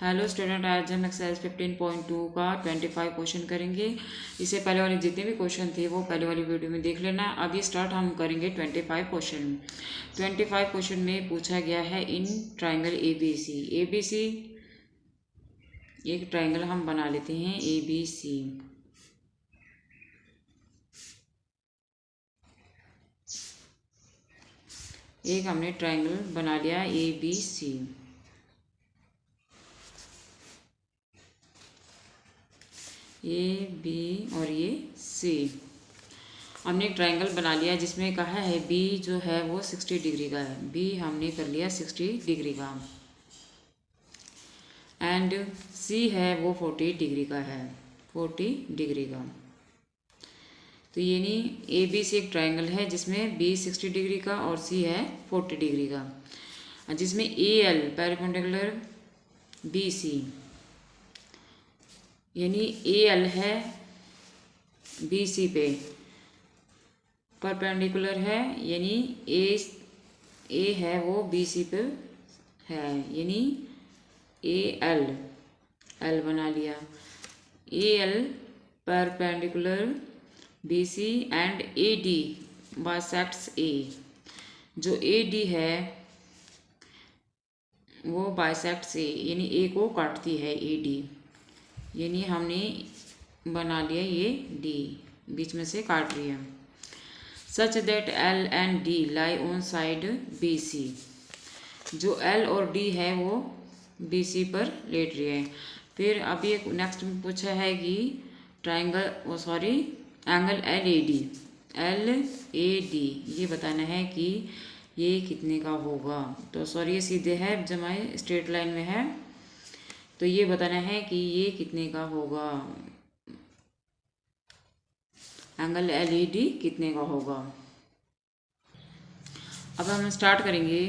Hello student, आज हम exercise 15.2 का 25 क्वेश्चन करेंगे। इससे पहले वाले जितने भी क्वेश्चन थे वो पहले वाली वीडियो में देख लेना। अभी स्टार्ट हम करेंगे 25 क्वेश्चन। 25 क्वेश्चन में पूछा गया है in triangle A B C. A B C एक ट्राइंगल हम बना लेते हैं ए बी सी। एक हमने ट्राइंगल बना लिया ए बी सी। ए बी और ये सी। हमने एक ट्राइंगल बना लिया जिसमें कहा है बी जो है वो 60 डिग्री का है। बी हमने कर लिया 60 डिग्री का एंड सी है वो 40 डिग्री का है। 40 डिग्री का। तो ये नहीं, ए बी सी एक ट्राइंगल है जिसमें बी 60 डिग्री का और सी है 40 डिग्री का, जिसमें ए एल पेरिपेंडिकुलर बी सी, यानी ए एल है बी सी पे परपेंडिकुलर है, यानी ए है वो बी सी पे है, यानी ए एल बना लिया। A L perpendicular B C and A D bisects A. जो ए डी है वो बाइसेक्ट्स ए, यानी ए को काटती है ए डी, यानी हमने बना लिया ये डी बीच में से काट रही है। Such that L and D lie on side B C. जो एल और डी है वो बी सी पर लेट रही है। फिर अभी एक नेक्स्ट में पूछा है कि एंगल एल ए डी ये बताना है कि ये कितने का होगा। तो सॉरी ये सीधे है, जमाए स्ट्रेट लाइन में है, तो ये बताना है कि ये कितने का होगा। एंगल एल ई डी कितने का होगा। अब हम स्टार्ट करेंगे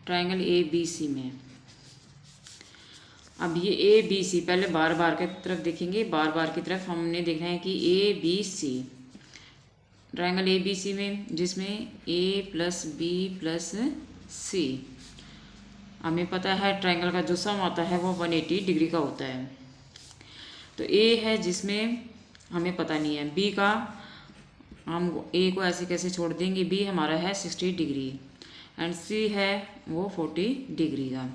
ट्राइंगल ए बी सी में। अब ये ए बी सी पहले बार बार की तरफ देखेंगे। बार बार की तरफ हमने देखना है कि A B C triangle A B C में, जिसमें A plus B plus C, हमें पता है ट्राइंगल का जो सम आता है वो 180 डिग्री का होता है। तो ए है जिसमें हमें पता नहीं है, बी का हम ए को ऐसे कैसे छोड़ देंगे, बी हमारा है 60 डिग्री एंड सी है वो 40 डिग्री का,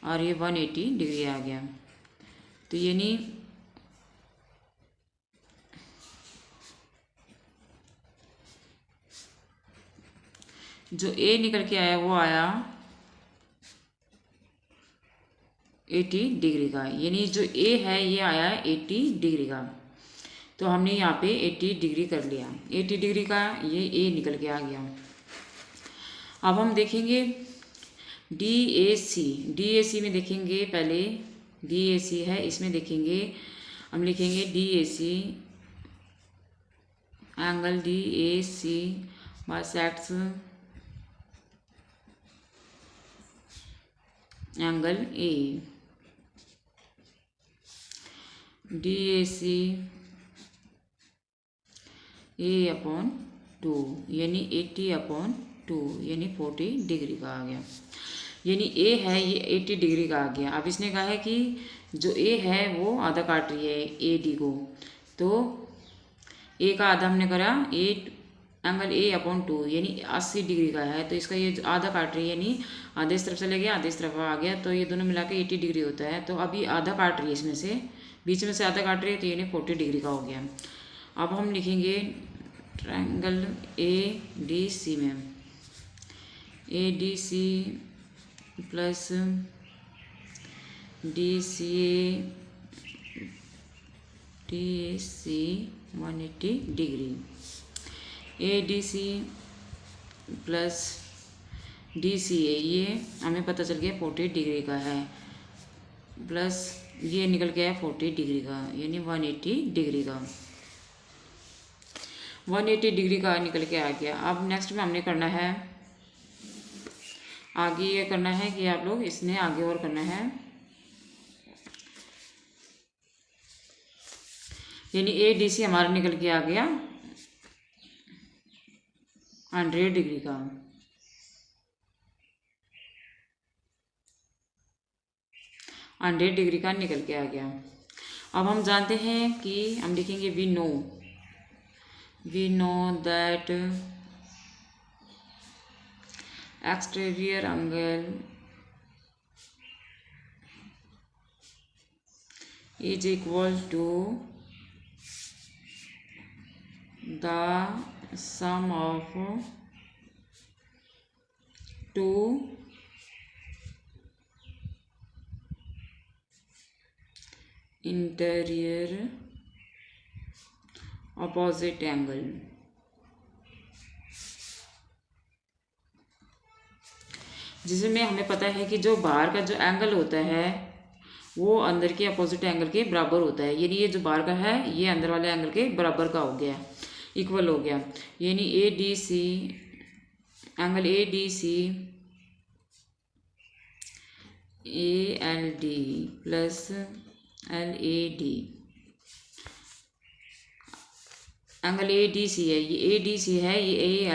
और ये 180 डिग्री आ गया। तो यानी जो ए निकल के आया वो आया 80 डिग्री का, यानी जो ए है ये आया 80 डिग्री का। तो हमने यहाँ पे 80 डिग्री कर लिया। 80 डिग्री का ये ए निकल के आ गया। अब हम देखेंगे डी ए सी में देखेंगे। पहले डी ए सी है, इसमें देखेंगे हम लिखेंगे D A C angle D A C bisects angle A. D A C A upon 2 यानी 80/2 यानी 40 डिग्री का आ गया। यानी ए है ये 80 डिग्री का आ गया। अब इसने कहा है कि जो ए है वो आधा काट रही है ए डी को, तो ए का आधा हमने करा एंगल A/2 यानी 80 डिग्री का है, तो इसका ये आधा काट रही है, यानी आधे इस तरफ चले गया आधे इस तरफ आ गया, तो ये दोनों मिला के 80 डिग्री होता है। तो अभी आधा काट रही है, इसमें से बीच में से आधा काट रही है, तो यानी 40 डिग्री का हो गया। अब हम लिखेंगे ट्राइंगल ए डी सी में A D C plus D C A 180 degree, A D C plus D C A, ये हमें पता चल गया 40 डिग्री का है, प्लस ये निकल गया 40 डिग्री का, यानी 180 डिग्री का। 180 डिग्री का निकल के आ गया। अब नेक्स्ट में हमने करना है आगे, ये करना है कि आप लोग इसने आगे और करना है, यानी ए डी सी हमारा निकल के आ गया 100 डिग्री का। 100 डिग्री का निकल के आ गया। अब हम जानते हैं कि हम लिखेंगे we know that exterior angle is equal to the sum of two interior opposite angle। जिसमें हमें पता है कि जो बाहर का जो एंगल होता है वो अंदर के अपोजिट एंगल के बराबर होता है, यानी ये जो बाहर का है ये अंदर वाले एंगल के बराबर का हो गया, इक्वल हो गया। यानी A D C angle ADC ALD plus LAD angle ADC है, ये ADC है, ये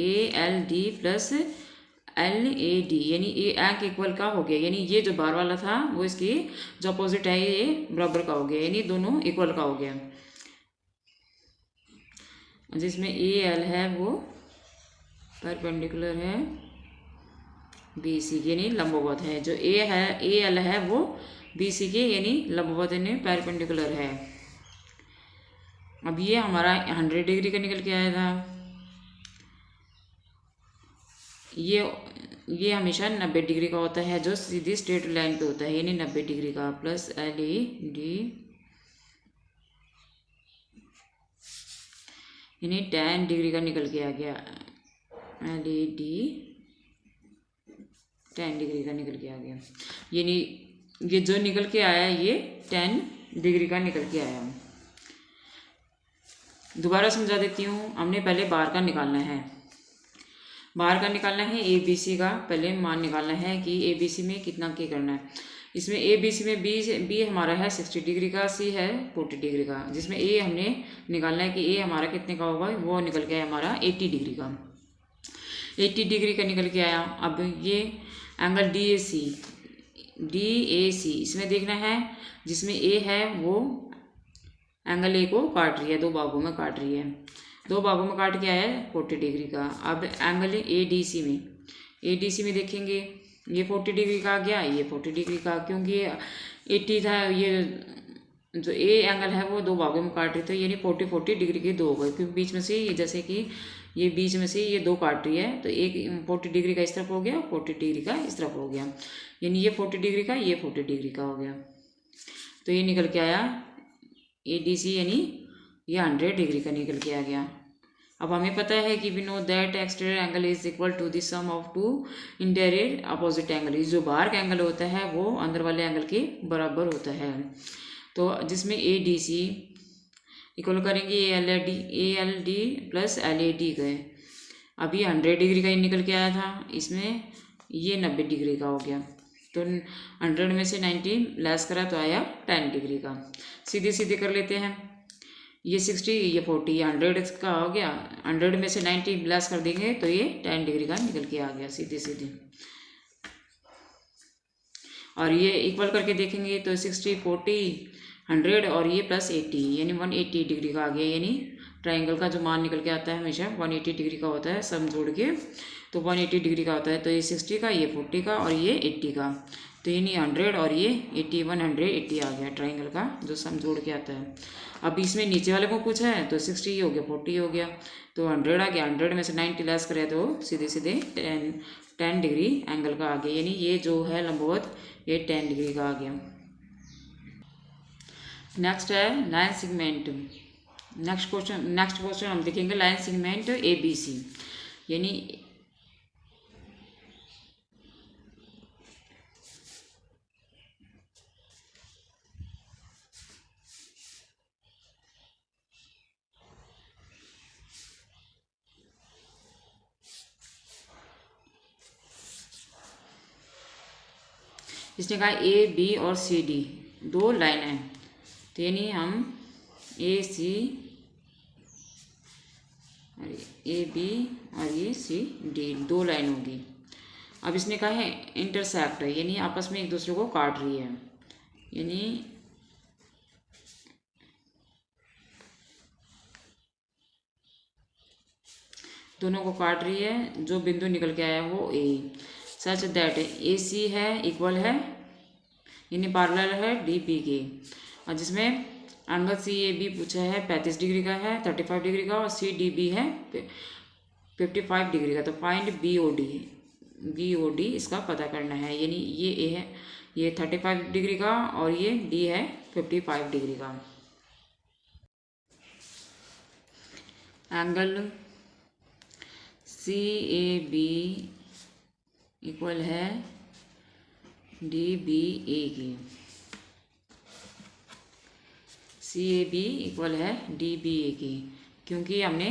ALD प्लस LAD यानी ये एंक इक्वल का हो गया, यानी ये जो बार वाला था वो इसकी जो अपोजिट है ये बराबर का हो गया, यानी दोनों इक्वल का हो गया। जिसमें AL है वो परपेंडिकुलर है BC यानी लंबवत है, जो AL है वो BC के यानी लंबवत यानी परपेंडिकुलर है। अब ये हमारा 100 डिग्री का निकल के आया था, ये हमेशा 90 डिग्री का होता है जो सीधी स्ट्रेट लाइन पे होता है, यानी 90 डिग्री का प्लस LED यानी 10 डिग्री का निकल के आ गया, LED 10 डिग्री का निकल के आ गया, यानी ये जो निकल के आया ये 10 डिग्री का निकल के आया। दोबारा समझा देती हूँ, हमने पहले बाहर का निकालना है, बाहर का निकालना है ABC का पहले मान निकालना है कि ABC में कितना के करना है। इसमें ABC में B हमारा है 60 डिग्री का, C है 40 डिग्री का, जिसमें A हमने निकालना है कि A हमारा कितने का होगा, वो निकल के आया हमारा 80 डिग्री का, 80 डिग्री का निकल के आया। अब ये एंगल DAC इसमें देखना है, जिसमें A है वो एंगल A को काट रही है, दो भागों में काट रही है, दो भागों में काट के आया है 40 डिग्री का। अब एंगल ADC में देखेंगे ये 40 डिग्री का आ गया, ये 40 डिग्री का, क्योंकि ये 80 था, ये जो A एंगल है वो दो भागों में काट रही थी, यानी 40 डिग्री के दो हो गए, क्योंकि बीच में से ये जैसे कि ये बीच में से ये दो काट रही है, तो एक 40 डिग्री का इस तरफ हो गया, 40 डिग्री का इस तरफ हो गया, यानी ये 40 डिग्री का ये 40 डिग्री का हो गया। तो ये निकल के आया ADC यानी ये 100 डिग्री का निकल के आ गया। अब हमें पता है कि we know that exterior angle is equal to the sum of two interior opposite angle, जो बाहर का एंगल होता है वो अंदर वाले एंगल के बराबर होता है। तो जिसमें ADC इक्वल करेंगे ALD प्लस LAD गए। अब ये 100 डिग्री का ही निकल के आया था, इसमें ये 90 डिग्री का हो गया, तो 100 में से 90 लेस करा तो आया 10 डिग्री का। सीधे सीधे कर लेते हैं, ये 60 ये 40 ये 100 का हो गया, 100 में से 90 लेस कर देंगे तो ये 10 डिग्री का निकल के आ गया सीधे सीधे। और ये इक्वल करके देखेंगे तो 60 40 100 और ये प्लस 80 यानी 180 डिग्री का आ गया, यानी ट्राइंगल का जो मान निकल के आता है हमेशा 180 डिग्री का होता है, सम जोड़ के तो 180 डिग्री का होता है। तो ये 60 का, ये 40 का और ये 80 का, तो यानी 100 और ये 80 180 आ गया ट्राइंगल का जो सम जोड़ के आता है। अब इसमें नीचे वाले को पूछा है तो 60 ही हो गया, 40 हो गया, तो 100 आ गया, 100 में से 90 लेस करे तो सीधे सीधे 10 डिग्री एंगल का आ गया, यानी ये जो है लंबवत ये 10 डिग्री का आ गया। नेक्स्ट है लाइन सेगमेंट। नेक्स्ट क्वेश्चन हम देखेंगे लाइन सेगमेंट ABC, यानी इसने कहा AB और CD दो लाइन है, तो यानी हम AC AB और ये CD दो लाइन होगी। अब इसने कहा है इंटरसेक्ट है, यानी आपस में एक दूसरे को काट रही है, यानी दोनों को काट रही है। जो बिंदु निकल के आया वो ए, सच दैट ए सी है इक्वल है, यानी पैरेलल है डी बी के, और जिसमें एंगल सी ए बी पूछा है 35 डिग्री का है, 35 डिग्री का, और सी डी बी है 55 डिग्री का। तो find B O D, B O D इसका पता करना है, यानी ये ए है, ये 35 डिग्री का, और ये डी है 55 डिग्री का। Angle C A B equal है डी बी ए की, सी ए बी इक्वल है डी बी ए की, क्योंकि हमने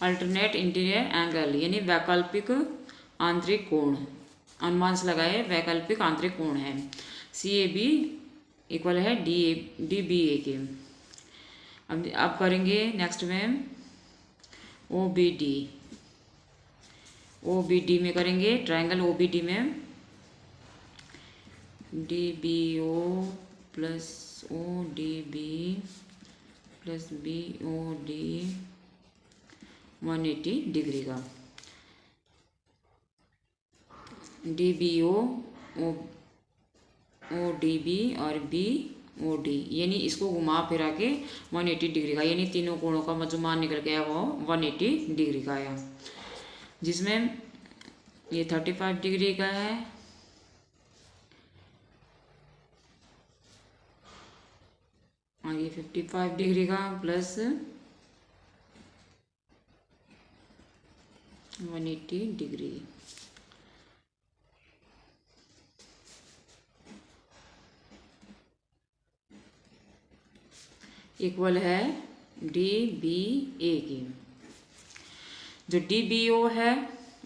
अल्टरनेट इंटीरियर एंगल, यानी वैकल्पिक आंतरिक कोण, अनुमान से लगाए वैकल्पिक आंतरिक कोण है। सी ए बी इक्वल है डी बी ए के। अब करेंगे नेक्स्ट में O B D, O B D में करेंगे ट्रायंगल ओ बी डी में D B O plus O D B plus B O D 180 degree का, D B O D B और B O D, यानी इसको घुमा फिरा के 180 डिग्री का, यानी तीनों कोणों का मजमूआ निकल गया वो 180 डिग्री का आया, जिसमें ये 35 डिग्री का है, और ये 55 डिग्री का प्लस 180 डिग्री। इक्वल है डी बी ए की। जो डी बी ओ है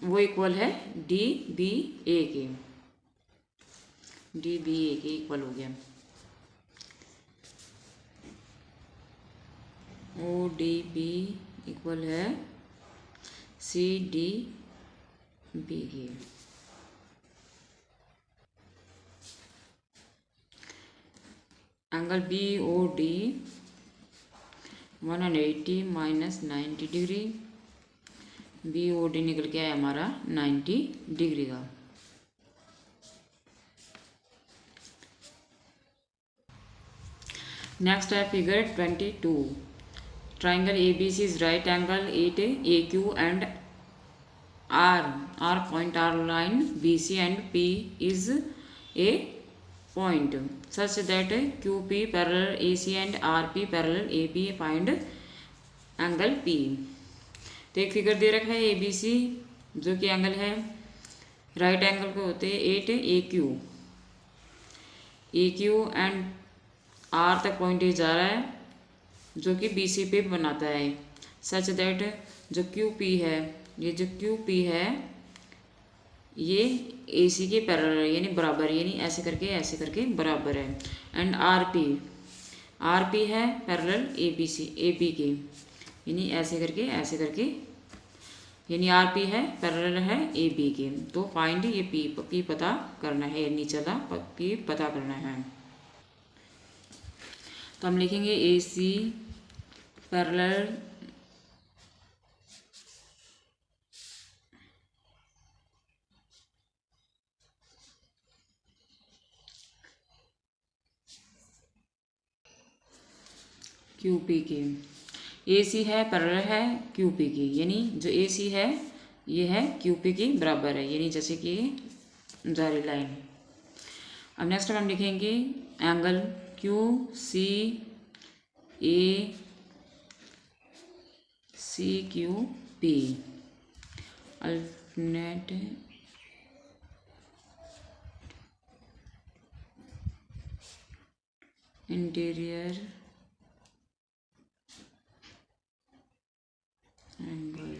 वो इक्वल है डी बी ए के, डी बी ए के इक्वल हो गया ओ डी बी इक्वल है सी डी बी के। Angle B O D 180 minus 90 degree, B O D निकल के आया हमारा 90 डिग्री का। नेक्स्ट है figure 22, triangle A B C is right angle at A Q and R point R line B C and P is a point such that QP parallel AC and RP parallel AB, find angle P। तो एक figure दे रखा है ABC जो कि angle है right angle को होते हैं 8 AQ एंड R तक पॉइंट जा रहा है जो कि BC पे बनाता है, सच दैट जो QP है, ये जो QP है ये AC के पैरेलल है, यानी बराबर, यानी ऐसे करके बराबर है, एंड RP है पैरेलल AB के, यानी ऐसे करके यानी RP है पैरेलल है AB के। तो फाइंड ये P पता करना है, नीचे वाला P पता करना है। तो हम लिखेंगे AC पैरेलल QP की, AC है पैरेलल है QP की, यानी जो AC है ये है QP की बराबर है, यानी जैसे कि जारी लाइन। अब नेक्स्ट हम लिखेंगे angle QCACQP, alternate interior angle.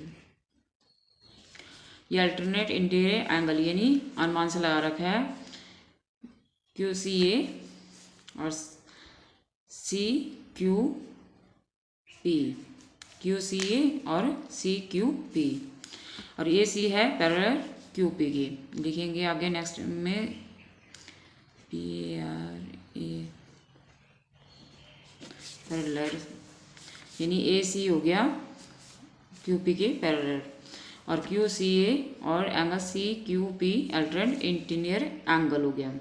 ये अल्टरनेट इंटीरियर एंगल यानी अनुमान से लगा रखा है क्यू सी ए और C Q P, Q C A और सी क्यू पी, और ये सी है पैरेलल क्यू पी की। लिखेंगे आगे नेक्स्ट में पी आर ए पैरेलल यानी ए सी हो गया क्यू पी के पैरेलल, और क्यू सी ए और angle C Q P alternate interior angle हो गया।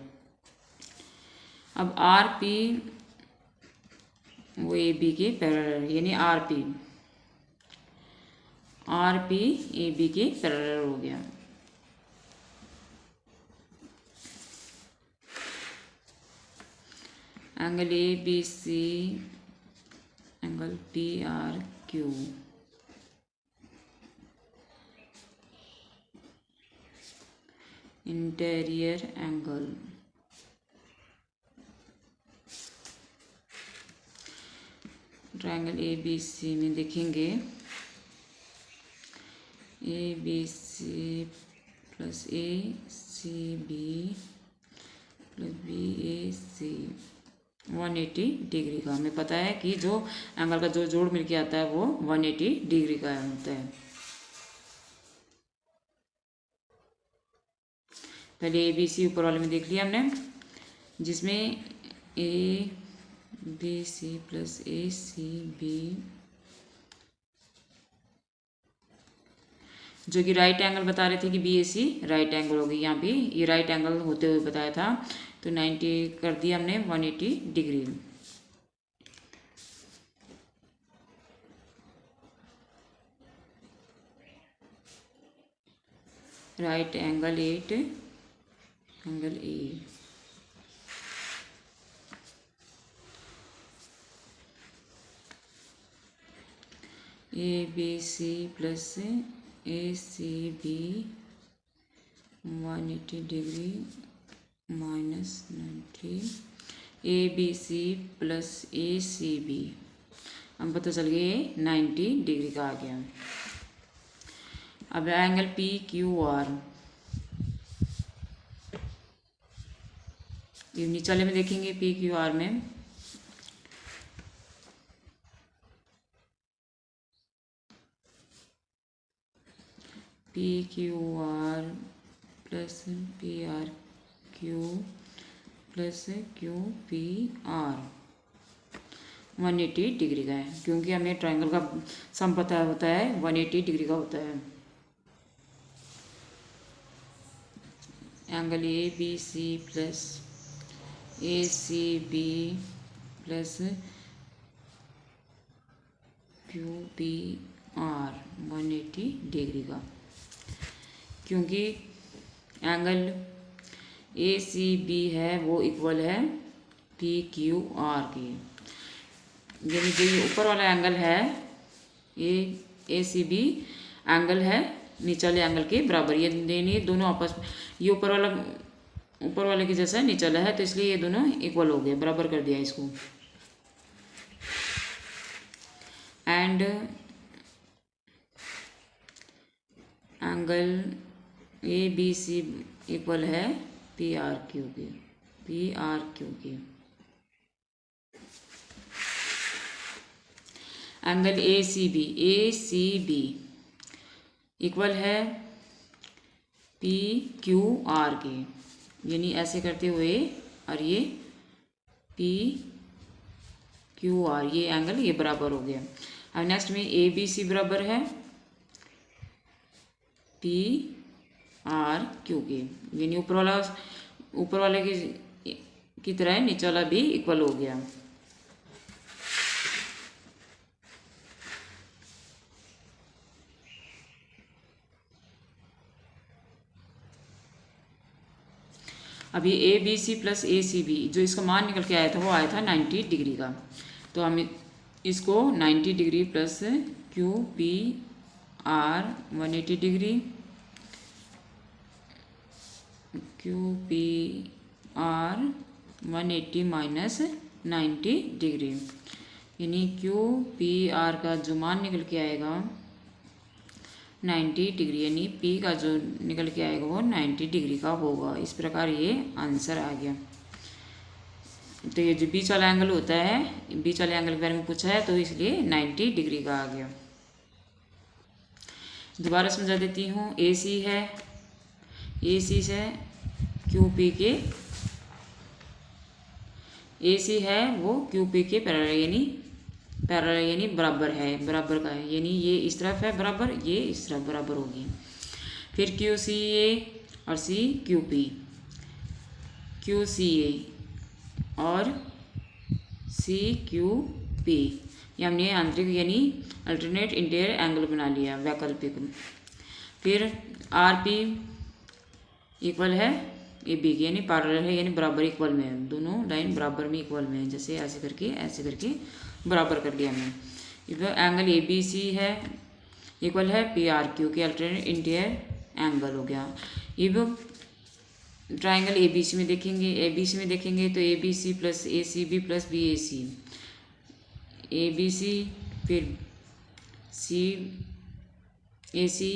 अब आर पी वो ए बी के पैरेलल यानी आर पी ए बी के पैरेलल हो गया। Angle A B C angle P R Q interior angle, triangle A B C में देखेंगे A B C plus A C B plus B A C 180 degree का। हमें पता है कि जो एंगल का जो जोड़ मिलके आता है वो 180 डिग्री का होता है। पहले ए बी सी ऊपर वाले में देख लिया हमने, जिसमें A B C plus A C B जो कि राइट एंगल बता रहे थे कि B A C right angle होगी। यहाँ भी ये राइट एंगल होते हुए बताया था, तो 90 कर दिया हमने 180 degree. Right angle at angle A, A B C plus A C B 180 degree minus 90, A B C plus A C B, हम पता चल गया 90 डिग्री का आ गया। अब एंगल पी क्यू आर, ये नीचे वाले में देखेंगे पी क्यू आर में P Q are plus P R Q plus Q P R 180 degree का है, क्योंकि हमें ट्रायंगल का सम पता होता है 180 डिग्री का होता है। Angle A B C plus A C B plus Q P R 180 degree का, क्योंकि एंगल ए सी बी है वो इक्वल है पी क्यू आर की, यानी जो ये ऊपर वाला एंगल है ए सी बी एंगल है नीचे वाले एंगल के बराबर। ये दोनों आपस, ये ऊपर वाले के जैसा नीचे वाला है, तो इसलिए ये दोनों इक्वल हो गए, बराबर कर दिया इसको। And angle A B C equal है पी आर क्यू की। Angle A C B equal है पी क्यू आर के, यानी ऐसे करते हुए, और ये पी क्यू आर ये एंगल ये बराबर हो गया। अब नेक्स्ट में ए बी सी बराबर है पी आर क्यू के, यानी ऊपर वाले की तरह नीचे वाला भी इक्वल हो गया। अभी A B C plus A C B जो इसका मान निकल के आया था वो आया था 90 डिग्री का, तो हम इसको 90 degree plus Q P R 180 degree Q P R 180 minus 90 degree, यानी क्यू पी आर का जो मान निकल के आएगा 90 डिग्री, यानी पी का जो निकल के आएगा वो 90 डिग्री का होगा। इस प्रकार ये आंसर आ गया। तो ये जो बीच वाला एंगल होता है, बीच वाले एंगल के बारे में पूछा है तो इसलिए 90 डिग्री का आ गया। दोबारा समझा देती हूँ। ए सी है, ए सी से क्यू पी के, ए सी है वो क्यू पी के पैरेलल यानी बराबर है, बराबर का है, यानी ये इस तरफ है बराबर, ये इस तरफ बराबर होगी। फिर क्यू सी ए और C Q P, Q C A और सी क्यू पी, ये हमने आंतरिक यानी अल्टरनेट इंटीरियर एंगल बना लिया, वैकल्पिक। फिर आर पी इक्वल है ए बी के, यानी पैरेलल है, यानी बराबर इक्वल में है, दोनों लाइन बराबर में इक्वल में है, जैसे ऐसे करके बराबर कर लिया हमने। इधर एंगल ए बी सी है इक्वल है पी आर क्यू के, अल्टरनेट इंटीरियर एंगल हो गया। अब ट्राइंगल ए बी सी में देखेंगे, ए बी सी में देखेंगे तो A B C plus A C B plus B A C, A B C फिर सी ए सी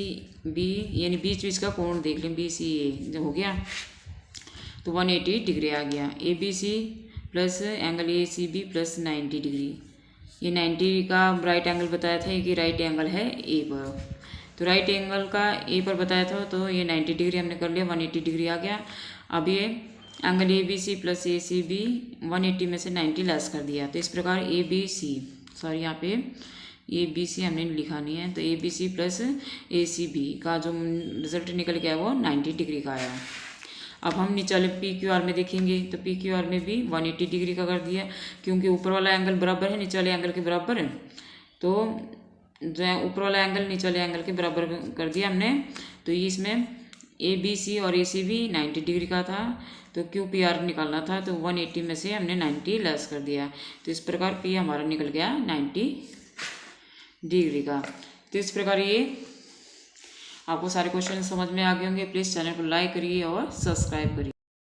बी, यानी बीच बीच का कोण देख लें, बी सी ए जब हो गया तो 180 डिग्री आ गया। A B C plus angle A C B plus 90 degree, ये 90 का राइट एंगल बताया था कि राइट एंगल है ए पर, तो राइट एंगल का ए पर बताया था तो ये 90 डिग्री हमने कर लिया, 180 डिग्री आ गया। अब ये angle A B C plus A C B 180 में से 90 लेस कर दिया, तो इस प्रकार ए बी सी, सॉरी यहाँ पे ए बी सी हमने लिखा नहीं है, तो A B C plus A C B का जो रिजल्ट निकल गया वो 90 डिग्री का आया। अब हम नीचे वाले पी क्यू आर में देखेंगे तो पी क्यू आर में भी 180 डिग्री का कर दिया, क्योंकि ऊपर वाला एंगल बराबर है नीचे वाले एंगल के बराबर है, तो जो है ऊपर वाला एंगल नीचे वाले एंगल के बराबर कर दिया हमने। तो इसमें ए बी सी और ए सी बी 90 डिग्री का था, तो क्यू पी आर निकालना था, तो 180 में से हमने 90 लेस कर दिया, तो इस प्रकार पी हमारा निकल गया 90 डिग्री का। तो इस प्रकार ये आपको सारे क्वेश्चन समझ में आ गए होंगे। प्लीज़ चैनल को लाइक करिए और सब्सक्राइब करिए।